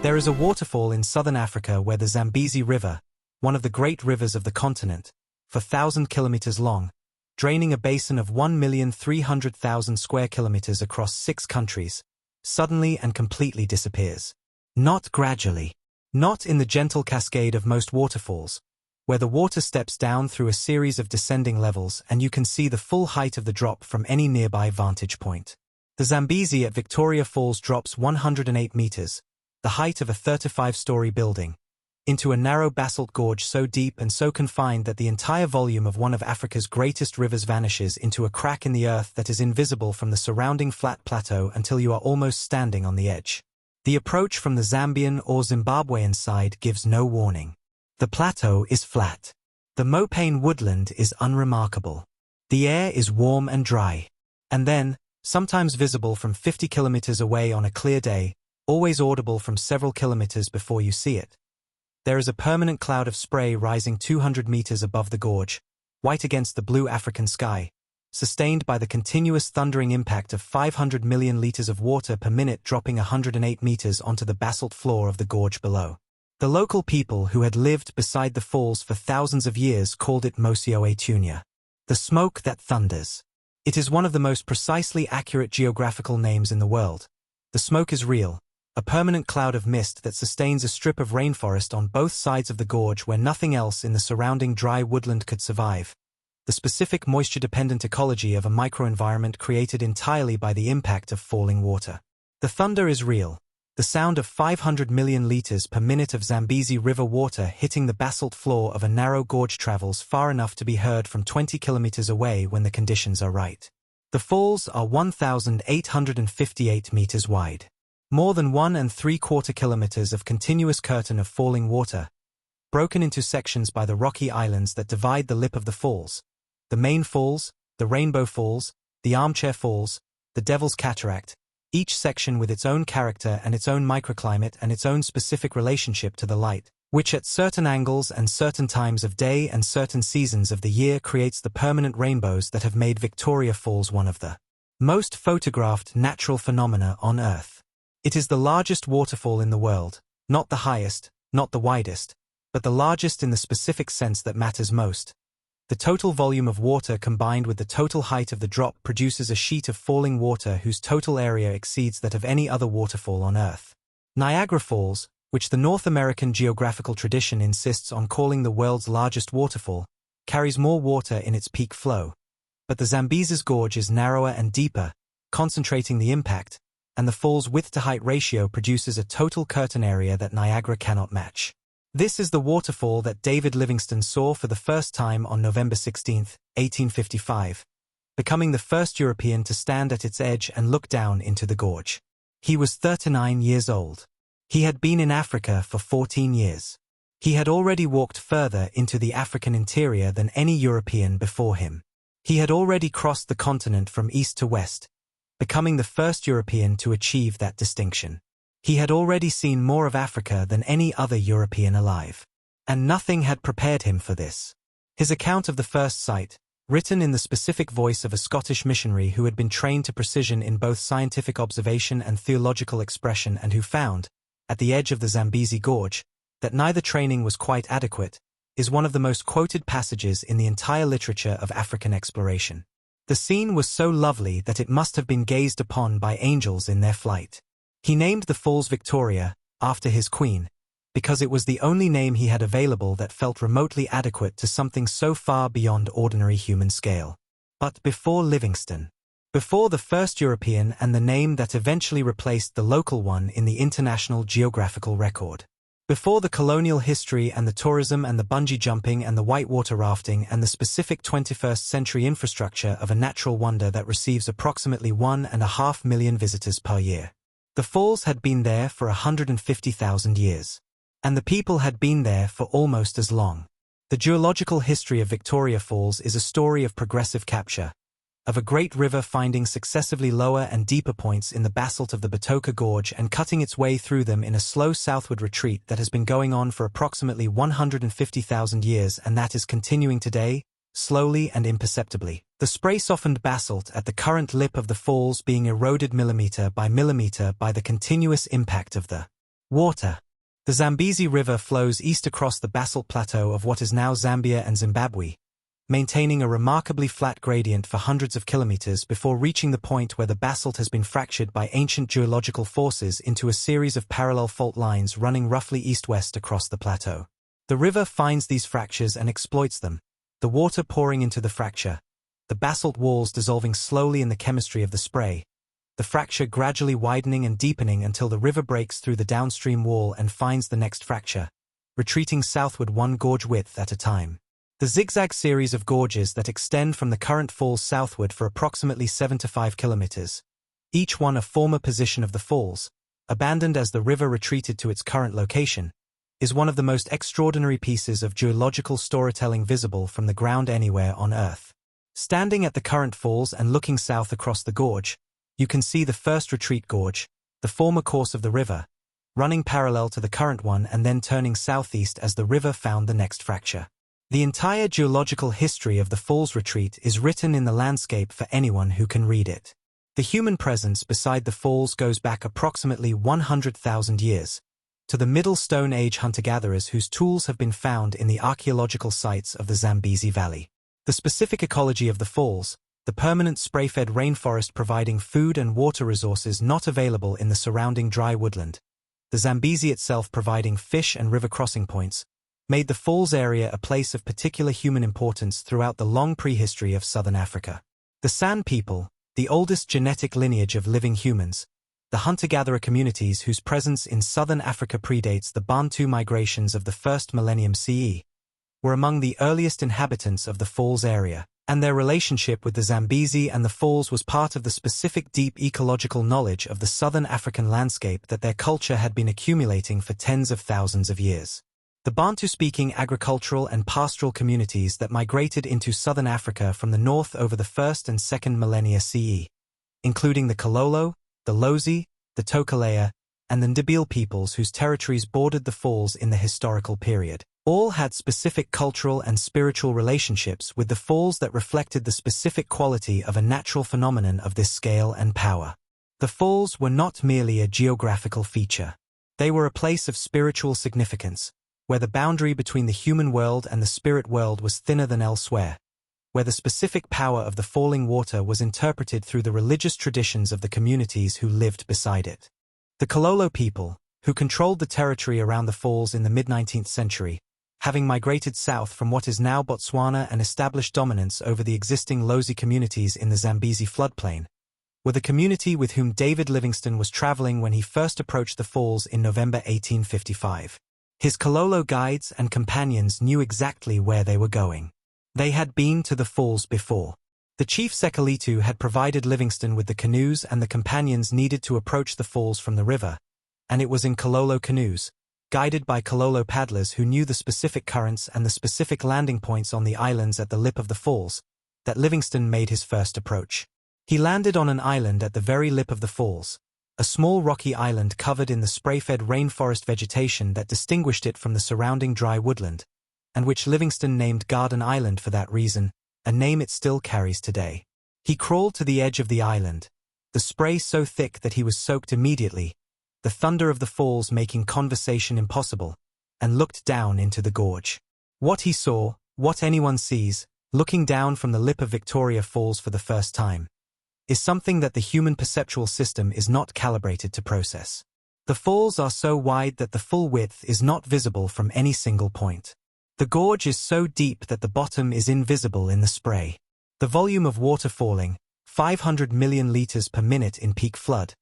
There is a waterfall in southern Africa where the Zambezi River, one of the great rivers of the continent, for 1,000 kilometers long, draining a basin of 1,300,000 square kilometers across 6 countries, suddenly and completely disappears. Not gradually. Not in the gentle cascade of most waterfalls, where the water steps down through a series of descending levels and you can see the full height of the drop from any nearby vantage point. The Zambezi at Victoria Falls drops 108 meters, the height of a 35-story building, into a narrow basalt gorge so deep and so confined that the entire volume of one of Africa's greatest rivers vanishes into a crack in the earth that is invisible from the surrounding flat plateau until you are almost standing on the edge. The approach from the Zambian or Zimbabwean side gives no warning. The plateau is flat. The mopane woodland is unremarkable. The air is warm and dry. And then, sometimes visible from 50 kilometers away on a clear day, always audible from several kilometers before you see it, there is a permanent cloud of spray rising 200 meters above the gorge, white against the blue African sky, sustained by the continuous thundering impact of 500 million liters of water per minute dropping 108 meters onto the basalt floor of the gorge below. The local people who had lived beside the falls for thousands of years called it Mosio Etunia, the smoke that thunders. It is one of the most precisely accurate geographical names in the world. The smoke is real, a permanent cloud of mist that sustains a strip of rainforest on both sides of the gorge where nothing else in the surrounding dry woodland could survive. The specific moisture-dependent ecology of a microenvironment created entirely by the impact of falling water. The thunder is real. The sound of 500 million liters per minute of Zambezi River water hitting the basalt floor of a narrow gorge travels far enough to be heard from 20 kilometers away when the conditions are right. The falls are 1,858 meters wide. More than 1¾ kilometers of continuous curtain of falling water, broken into sections by the rocky islands that divide the lip of the falls. The main falls, the Rainbow Falls, the Armchair Falls, the Devil's Cataract, each section with its own character and its own microclimate and its own specific relationship to the light, which at certain angles and certain times of day and certain seasons of the year creates the permanent rainbows that have made Victoria Falls one of the most photographed natural phenomena on Earth. It is the largest waterfall in the world, not the highest, not the widest, but the largest in the specific sense that matters most. The total volume of water combined with the total height of the drop produces a sheet of falling water whose total area exceeds that of any other waterfall on Earth. Niagara Falls, which the North American geographical tradition insists on calling the world's largest waterfall, carries more water in its peak flow. But the Zambezi's gorge is narrower and deeper, concentrating the impact, and the fall's width-to-height ratio produces a total curtain area that Niagara cannot match. This is the waterfall that David Livingstone saw for the first time on November 16, 1855, becoming the first European to stand at its edge and look down into the gorge. He was 39 years old. He had been in Africa for 14 years. He had already walked further into the African interior than any European before him. He had already crossed the continent from east to west, becoming the first European to achieve that distinction. He had already seen more of Africa than any other European alive. And nothing had prepared him for this. His account of the first sight, written in the specific voice of a Scottish missionary who had been trained to precision in both scientific observation and theological expression and who found, at the edge of the Zambezi Gorge, that neither training was quite adequate, is one of the most quoted passages in the entire literature of African exploration. The scene was so lovely that it must have been gazed upon by angels in their flight. He named the falls Victoria, after his queen, because it was the only name he had available that felt remotely adequate to something so far beyond ordinary human scale. But before Livingstone, before the first European and the name that eventually replaced the local one in the international geographical record, before the colonial history and the tourism and the bungee jumping and the whitewater rafting and the specific 21st century infrastructure of a natural wonder that receives approximately 1.5 million visitors per year. The falls had been there for 150,000 years. And the people had been there for almost as long. The geological history of Victoria Falls is a story of progressive capture, of a great river finding successively lower and deeper points in the basalt of the Batoka Gorge and cutting its way through them in a slow southward retreat that has been going on for approximately 150,000 years and that is continuing today, slowly and imperceptibly. The spray-softened basalt at the current lip of the falls being eroded millimeter by the continuous impact of the Water. The Zambezi River flows east across the basalt plateau of what is now Zambia and Zimbabwe, maintaining a remarkably flat gradient for hundreds of kilometers before reaching the point where the basalt has been fractured by ancient geological forces into a series of parallel fault lines running roughly east-west across the plateau. The river finds these fractures and exploits them, the water pouring into the fracture, the basalt walls dissolving slowly in the chemistry of the spray, the fracture gradually widening and deepening until the river breaks through the downstream wall and finds the next fracture, retreating southward one gorge width at a time. The zigzag series of gorges that extend from the current falls southward for approximately 7 to 5 kilometers, each one a former position of the falls, abandoned as the river retreated to its current location, is one of the most extraordinary pieces of geological storytelling visible from the ground anywhere on Earth. Standing at the current falls and looking south across the gorge, you can see the first retreat gorge, the former course of the river, running parallel to the current one and then turning southeast as the river found the next fracture. The entire geological history of the falls retreat is written in the landscape for anyone who can read it. The human presence beside the falls goes back approximately 100,000 years, to the Middle Stone Age hunter-gatherers whose tools have been found in the archaeological sites of the Zambezi Valley. The specific ecology of the falls, the permanent spray-fed rainforest providing food and water resources not available in the surrounding dry woodland, the Zambezi itself providing fish and river crossing points, made the falls area a place of particular human importance throughout the long prehistory of southern Africa. The San people, the oldest genetic lineage of living humans, the hunter-gatherer communities whose presence in southern Africa predates the Bantu migrations of the first millennium CE, were among the earliest inhabitants of the falls area, and their relationship with the Zambezi and the falls was part of the specific deep ecological knowledge of the southern African landscape that their culture had been accumulating for tens of thousands of years. The Bantu-speaking agricultural and pastoral communities that migrated into southern Africa from the north over the first and second millennia CE, including the Kololo, the Lozi, the Tokolea, and the Ndebele peoples whose territories bordered the falls in the historical period, all had specific cultural and spiritual relationships with the falls that reflected the specific quality of a natural phenomenon of this scale and power. The falls were not merely a geographical feature. They were a place of spiritual significance, where the boundary between the human world and the spirit world was thinner than elsewhere, where the specific power of the falling water was interpreted through the religious traditions of the communities who lived beside it. The Kololo people, who controlled the territory around the falls in the mid-19th century, having migrated south from what is now Botswana and established dominance over the existing Lozi communities in the Zambezi floodplain, were the community with whom David Livingstone was traveling when he first approached the falls in November 1855. His Kololo guides and companions knew exactly where they were going. They had been to the falls before. The chief Sekalitu had provided Livingstone with the canoes and the companions needed to approach the falls from the river, and it was in Kololo canoes, guided by Kololo paddlers who knew the specific currents and the specific landing points on the islands at the lip of the falls, that Livingstone made his first approach. He landed on an island at the very lip of the falls, a small rocky island covered in the spray-fed rainforest vegetation that distinguished it from the surrounding dry woodland, and which Livingstone named Garden Island for that reason, a name it still carries today. He crawled to the edge of the island, the spray so thick that he was soaked immediately, the thunder of the falls making conversation impossible, and looked down into the gorge. What he saw, what anyone sees, looking down from the lip of Victoria Falls for the first time, is something that the human perceptual system is not calibrated to process. The falls are so wide that the full width is not visible from any single point. The gorge is so deep that the bottom is invisible in the spray. The volume of water falling, 500 million liters per minute in peak flood,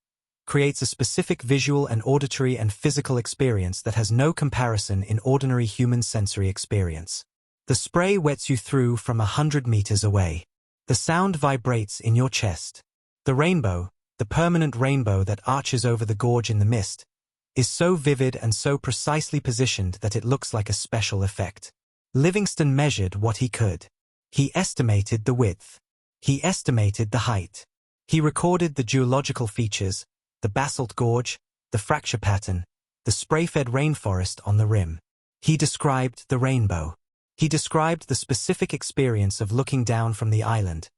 creates a specific visual and auditory and physical experience that has no comparison in ordinary human sensory experience. The spray wets you through from 100 meters away. The sound vibrates in your chest. The rainbow, the permanent rainbow that arches over the gorge in the mist, is so vivid and so precisely positioned that it looks like a special effect. Livingstone measured what he could. He estimated the width. He estimated the height. He recorded the geological features, the basalt gorge, the fracture pattern, the spray-fed rainforest on the rim. He described the rainbow. He described the specific experience of looking down from the island,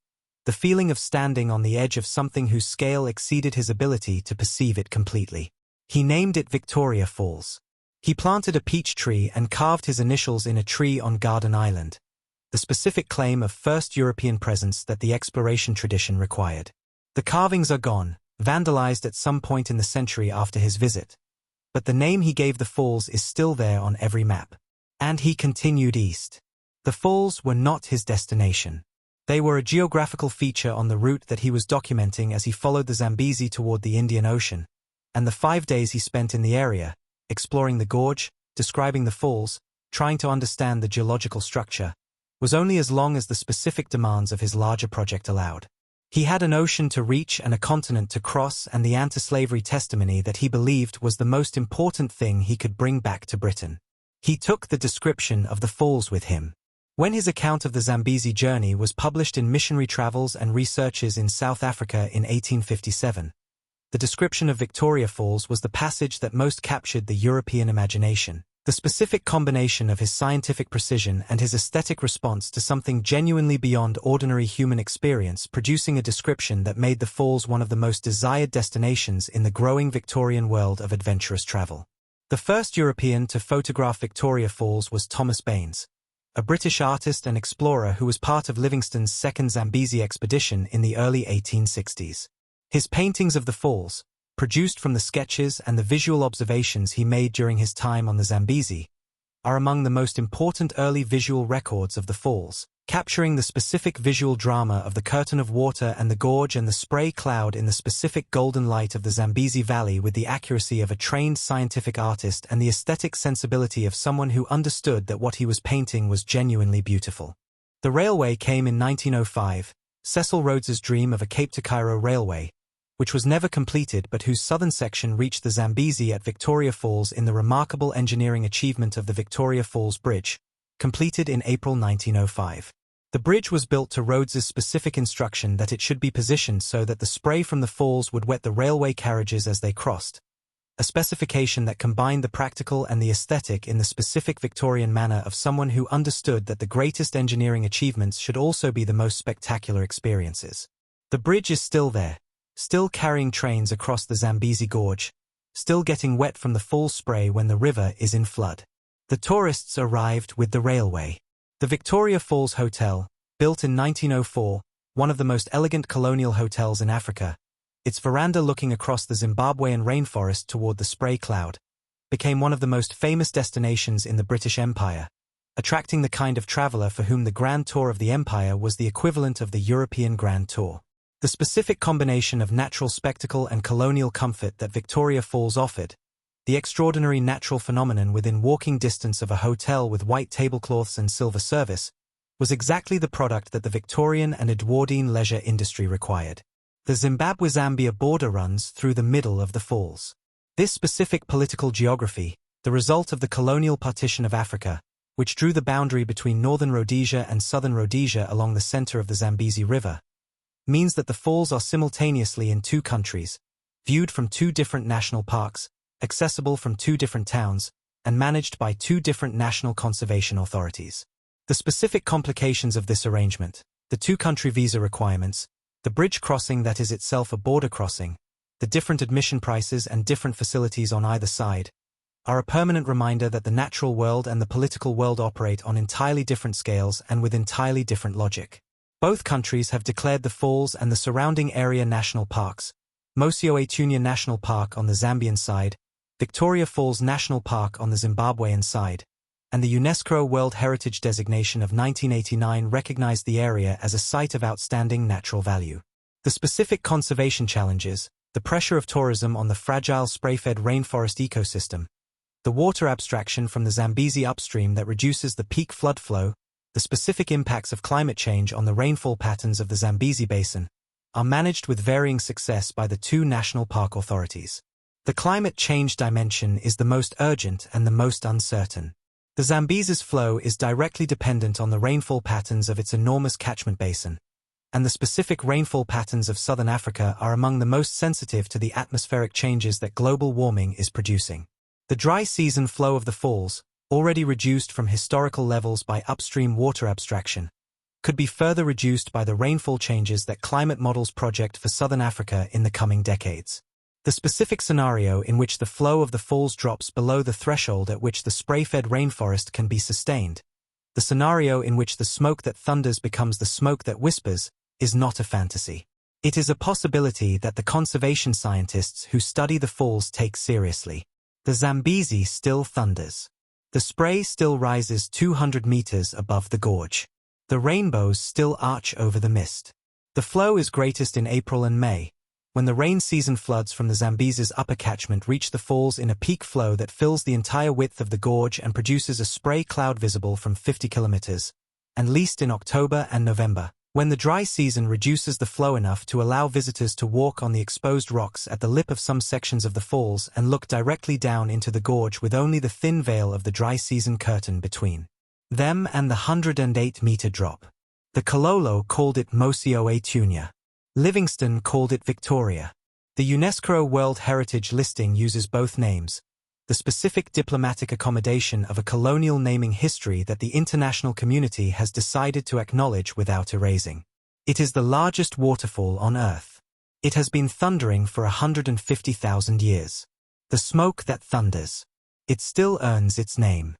the feeling of standing on the edge of something whose scale exceeded his ability to perceive it completely. He named it Victoria Falls. He planted a peach tree and carved his initials in a tree on Garden Island, the specific claim of first European presence that the exploration tradition required. The carvings are gone, vandalized at some point in the century after his visit, but the name he gave the falls is still there on every map. And he continued east. The falls were not his destination. They were a geographical feature on the route that he was documenting as he followed the Zambezi toward the Indian Ocean, and the 5 days he spent in the area, exploring the gorge, describing the falls, trying to understand the geological structure, was only as long as the specific demands of his larger project allowed. He had an ocean to reach and a continent to cross, and the anti-slavery testimony that he believed was the most important thing he could bring back to Britain. He took the description of the falls with him. When his account of the Zambezi journey was published in Missionary Travels and Researches in South Africa in 1857, the description of Victoria Falls was the passage that most captured the European imagination. The specific combination of his scientific precision and his aesthetic response to something genuinely beyond ordinary human experience, producing a description that made the falls one of the most desired destinations in the growing Victorian world of adventurous travel. The first European to photograph Victoria Falls was Thomas Baines, a British artist and explorer who was part of Livingstone's second Zambezi expedition in the early 1860s. His paintings of the falls, produced from the sketches and the visual observations he made during his time on the Zambezi, are among the most important early visual records of the falls, capturing the specific visual drama of the curtain of water and the gorge and the spray cloud in the specific golden light of the Zambezi Valley with the accuracy of a trained scientific artist and the aesthetic sensibility of someone who understood that what he was painting was genuinely beautiful. The railway came in 1905, Cecil Rhodes's dream of a Cape to Cairo railway, which was never completed but whose southern section reached the Zambezi at Victoria Falls in the remarkable engineering achievement of the Victoria Falls Bridge, completed in April 1905. The bridge was built to Rhodes's specific instruction that it should be positioned so that the spray from the falls would wet the railway carriages as they crossed, a specification that combined the practical and the aesthetic in the specific Victorian manner of someone who understood that the greatest engineering achievements should also be the most spectacular experiences. The bridge is still there, still carrying trains across the Zambezi Gorge, still getting wet from the fall spray when the river is in flood. The tourists arrived with the railway. The Victoria Falls Hotel, built in 1904, one of the most elegant colonial hotels in Africa, its veranda looking across the Zimbabwean rainforest toward the spray cloud, became one of the most famous destinations in the British Empire, attracting the kind of traveler for whom the Grand Tour of the Empire was the equivalent of the European Grand Tour. The specific combination of natural spectacle and colonial comfort that Victoria Falls offered, the extraordinary natural phenomenon within walking distance of a hotel with white tablecloths and silver service, was exactly the product that the Victorian and Edwardian leisure industry required. The Zimbabwe-Zambia border runs through the middle of the falls. This specific political geography, the result of the colonial partition of Africa, which drew the boundary between northern Rhodesia and southern Rhodesia along the center of the Zambezi River, means that the falls are simultaneously in two countries, viewed from two different national parks, accessible from two different towns, and managed by two different national conservation authorities. The specific complications of this arrangement, the two-country visa requirements, the bridge crossing that is itself a border crossing, the different admission prices and different facilities on either side, are a permanent reminder that the natural world and the political world operate on entirely different scales and with entirely different logic. Both countries have declared the falls and the surrounding area national parks, Mosi-oa-Tunya National Park on the Zambian side, Victoria Falls National Park on the Zimbabwean side, and the UNESCO World Heritage designation of 1989 recognized the area as a site of outstanding natural value. The specific conservation challenges, the pressure of tourism on the fragile spray-fed rainforest ecosystem, the water abstraction from the Zambezi upstream that reduces the peak flood flow, the specific impacts of climate change on the rainfall patterns of the Zambezi Basin, are managed with varying success by the two national park authorities. The climate change dimension is the most urgent and the most uncertain. The Zambezi's flow is directly dependent on the rainfall patterns of its enormous catchment basin, and the specific rainfall patterns of southern Africa are among the most sensitive to the atmospheric changes that global warming is producing. The dry season flow of the falls, already reduced from historical levels by upstream water abstraction, could be further reduced by the rainfall changes that climate models project for southern Africa in the coming decades. The specific scenario in which the flow of the falls drops below the threshold at which the spray-fed rainforest can be sustained, the scenario in which the smoke that thunders becomes the smoke that whispers, is not a fantasy. It is a possibility that the conservation scientists who study the falls take seriously. The Zambezi still thunders. The spray still rises 200 meters above the gorge. The rainbows still arch over the mist. The flow is greatest in April and May, when the rain season floods from the Zambezi's upper catchment reach the falls in a peak flow that fills the entire width of the gorge and produces a spray cloud visible from 50 kilometers, and least in October and November, when the dry season reduces the flow enough to allow visitors to walk on the exposed rocks at the lip of some sections of the falls and look directly down into the gorge with only the thin veil of the dry season curtain between them and the 108-meter drop. The Kololo called it Mosio Tunya. Livingston called it Victoria. The UNESCO World Heritage listing uses both names, the specific diplomatic accommodation of a colonial naming history that the international community has decided to acknowledge without erasing. It is the largest waterfall on Earth. It has been thundering for 150,000 years. The smoke that thunders. It still earns its name.